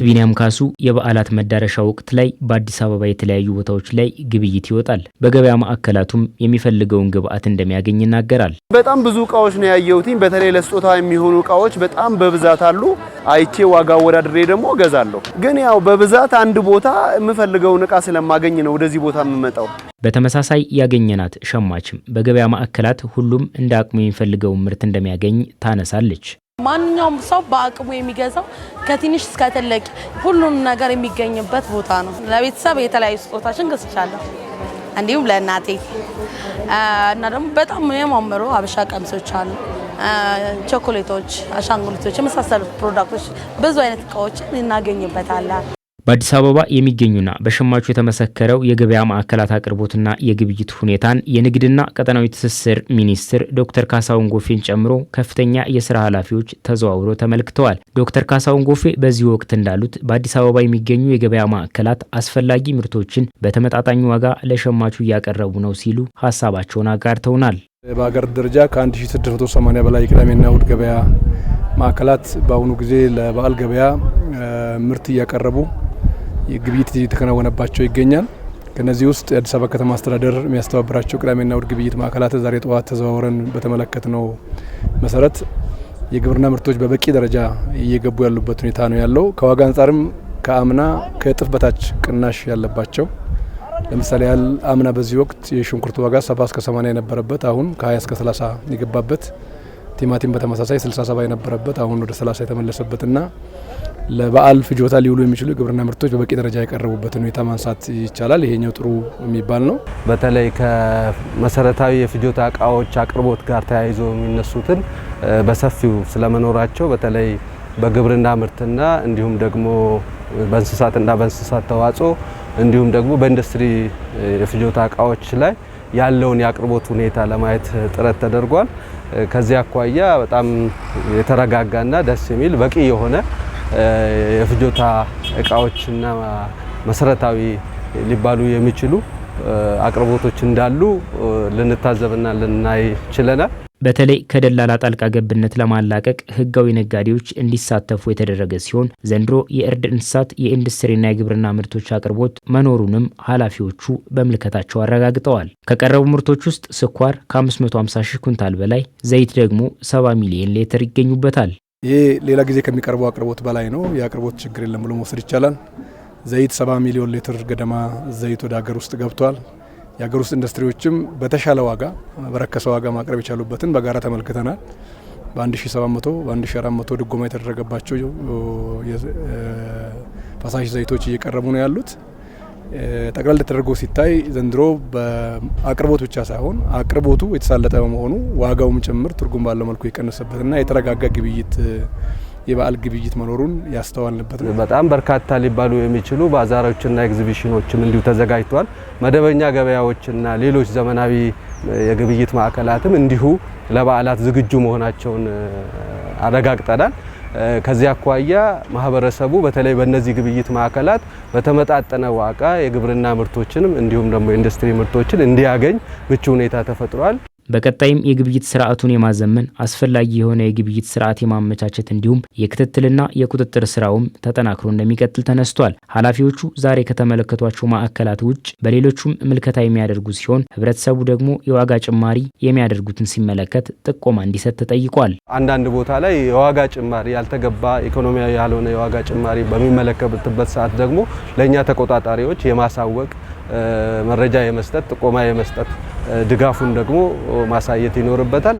ቢኒያም ካሱ የበዓላት መዳረሻ ወቅት ላይ በአዲስ አበባ የተለያዩ ቦታዎች ላይ ግብይት ይወጣል። በገበያ ማዕከላቱም የሚፈልገውን ግብአት እንደሚያገኝ ይናገራል። በጣም ብዙ እቃዎች ነው ያየሁት። በተለይ ለስጦታ የሚሆኑ እቃዎች በጣም በብዛት አሉ። አይቼ ዋጋ ወዳድሬ ደግሞ ገዛለሁ። ግን ያው በብዛት አንድ ቦታ የምፈልገውን እቃ ስለማገኝ ነው ወደዚህ ቦታ የምመጣው። በተመሳሳይ ያገኘናት ሸማችም በገበያ ማዕከላት ሁሉም እንደ አቅሙ የሚፈልገውን ምርት እንደሚያገኝ ታነሳለች። ማንኛውም ሰው በአቅሙ የሚገዛው ከትንሽ እስከ ትልቅ ሁሉም ነገር የሚገኝበት ቦታ ነው። ለቤተሰብ የተለያዩ ስጦታዎችን ገዝቻለሁ። እንዲሁም ለእናቴ እና ደግሞ በጣም የሚያማምሩ ሀበሻ ቀሚሶች አሉ፣ ቾኮሌቶች፣ አሻንጉሊቶች የመሳሰሉ ፕሮዳክቶች ብዙ አይነት እቃዎችን እናገኝበታለን። በአዲስ አበባ የሚገኙና በሸማቹ የተመሰከረው የገበያ ማዕከላት አቅርቦትና የግብይት ሁኔታን የንግድና ቀጠናዊ ትስስር ሚኒስትር ዶክተር ካሳሁን ጎፌን ጨምሮ ከፍተኛ የስራ ኃላፊዎች ተዘዋውረው ተመልክተዋል። ዶክተር ካሳሁን ጎፌ በዚህ ወቅት እንዳሉት በአዲስ አበባ የሚገኙ የገበያ ማዕከላት አስፈላጊ ምርቶችን በተመጣጣኝ ዋጋ ለሸማቹ እያቀረቡ ነው ሲሉ ሀሳባቸውን አጋርተውናል። በሀገር ደረጃ ከ1680 በላይ ቅዳሜና እሁድ ገበያ ማዕከላት በአሁኑ ጊዜ ለበዓል ገበያ ምርት እያቀረቡ ግብይት እየተከናወነባቸው ይገኛል። ከነዚህ ውስጥ የአዲስ አበባ ከተማ አስተዳደር የሚያስተባብራቸው ቅዳሜና እሁድ ግብይት ማዕከላት ዛሬ ጠዋት ተዘዋውረን በተመለከትነው መሰረት የግብርና ምርቶች በበቂ ደረጃ እየገቡ ያሉበት ሁኔታ ነው ያለው። ከዋጋ አንጻርም ከአምና ከእጥፍ በታች ቅናሽ ያለባቸው፣ ለምሳሌ ያህል አምና በዚህ ወቅት የሽንኩርት ዋጋ 70 እስከ 80 የነበረበት አሁን ከ20 እስከ 30 የገባበት፣ ቲማቲም በተመሳሳይ 67 የነበረበት አሁን ወደ 30 የተመለሰበትና ለበዓል ፍጆታ ሊውሉ የሚችሉ የግብርና ምርቶች በበቂ ደረጃ የቀረቡበትን ሁኔታ ማንሳት ይቻላል። ይሄኛው ጥሩ የሚባል ነው። በተለይ ከመሰረታዊ የፍጆታ እቃዎች አቅርቦት ጋር ተያይዞ የሚነሱትን በሰፊው ስለመኖራቸው በተለይ በግብርና ምርትና እንዲሁም ደግሞ በእንስሳትና በእንስሳት ተዋጽኦ እንዲሁም ደግሞ በኢንዱስትሪ የፍጆታ እቃዎች ላይ ያለውን የአቅርቦት ሁኔታ ለማየት ጥረት ተደርጓል። ከዚህ አኳያ በጣም የተረጋጋና ደስ የሚል በቂ የሆነ የፍጆታ እቃዎችና መሰረታዊ ሊባሉ የሚችሉ አቅርቦቶች እንዳሉ ልንታዘብና ልናይ ችለናል። በተለይ ከደላላ ጣልቃ ገብነት ለማላቀቅ ህጋዊ ነጋዴዎች እንዲሳተፉ የተደረገ ሲሆን ዘንድሮ የእርድ እንስሳት የኢንዱስትሪና የግብርና ምርቶች አቅርቦት መኖሩንም ኃላፊዎቹ በምልከታቸው አረጋግጠዋል። ከቀረቡ ምርቶች ውስጥ ስኳር ከ550 ሺህ ኩንታል በላይ፣ ዘይት ደግሞ 70 ሚሊዮን ሊትር ይገኙበታል። ይሄ ሌላ ጊዜ ከሚቀርበው አቅርቦት በላይ ነው። የአቅርቦት ችግር የለም ብሎ መውሰድ ይቻላል። ዘይት 70 ሚሊዮን ሊትር ገደማ ዘይት ወደ ሀገር ውስጥ ገብቷል። የሀገር ውስጥ ኢንዱስትሪዎችም በተሻለ ዋጋ በረከሰ ዋጋ ማቅረብ የቻሉበትን በጋራ ተመልክተናል። በ1700 በ1400 ድጎማ የተደረገባቸው ፈሳሽ ዘይቶች እየቀረቡ ነው ያሉት። ጠቅላላ ተደርጎ ሲታይ ዘንድሮ በአቅርቦት ብቻ ሳይሆን አቅርቦቱ የተሳለጠ በመሆኑ ዋጋውም ጭምር ትርጉም ባለው መልኩ የቀነሰበትና የተረጋጋ ግብይት የበዓል ግብይት መኖሩን ያስተዋልንበት ነው። በጣም በርካታ ሊባሉ የሚችሉ ባዛሮችና ኤግዚቢሽኖችም እንዲሁ ተዘጋጅተዋል። መደበኛ ገበያዎችና ሌሎች ዘመናዊ የግብይት ማዕከላትም እንዲሁ ለበዓላት ዝግጁ መሆናቸውን አረጋግጠናል። ከዚህ አኳያ ማህበረሰቡ በተለይ በእነዚህ ግብይት ማዕከላት በተመጣጠነ ዋጋ የግብርና ምርቶችንም እንዲሁም ደግሞ የኢንዱስትሪ ምርቶችን እንዲያገኝ ምቹ ሁኔታ ተፈጥሯል። በቀጣይም የግብይት ስርዓቱን የማዘመን አስፈላጊ የሆነ የግብይት ስርዓት የማመቻቸት እንዲሁም የክትትልና የቁጥጥር ስራውም ተጠናክሮ እንደሚቀጥል ተነስቷል። ኃላፊዎቹ ዛሬ ከተመለከቷቸው ማዕከላት ውጭ በሌሎቹም ምልከታ የሚያደርጉ ሲሆን ህብረተሰቡ ደግሞ የዋጋ ጭማሪ የሚያደርጉትን ሲመለከት ጥቆማ እንዲሰጥ ተጠይቋል። አንዳንድ ቦታ ላይ የዋጋ ጭማሪ ያልተገባ ኢኮኖሚያዊ ያልሆነ የዋጋ ጭማሪ በሚመለከትበት ሰዓት ደግሞ ለእኛ ተቆጣጣሪዎች የማሳወቅ መረጃ የመስጠት ጥቆማ የመስጠት ድጋፉን ደግሞ ማሳየት ይኖርበታል።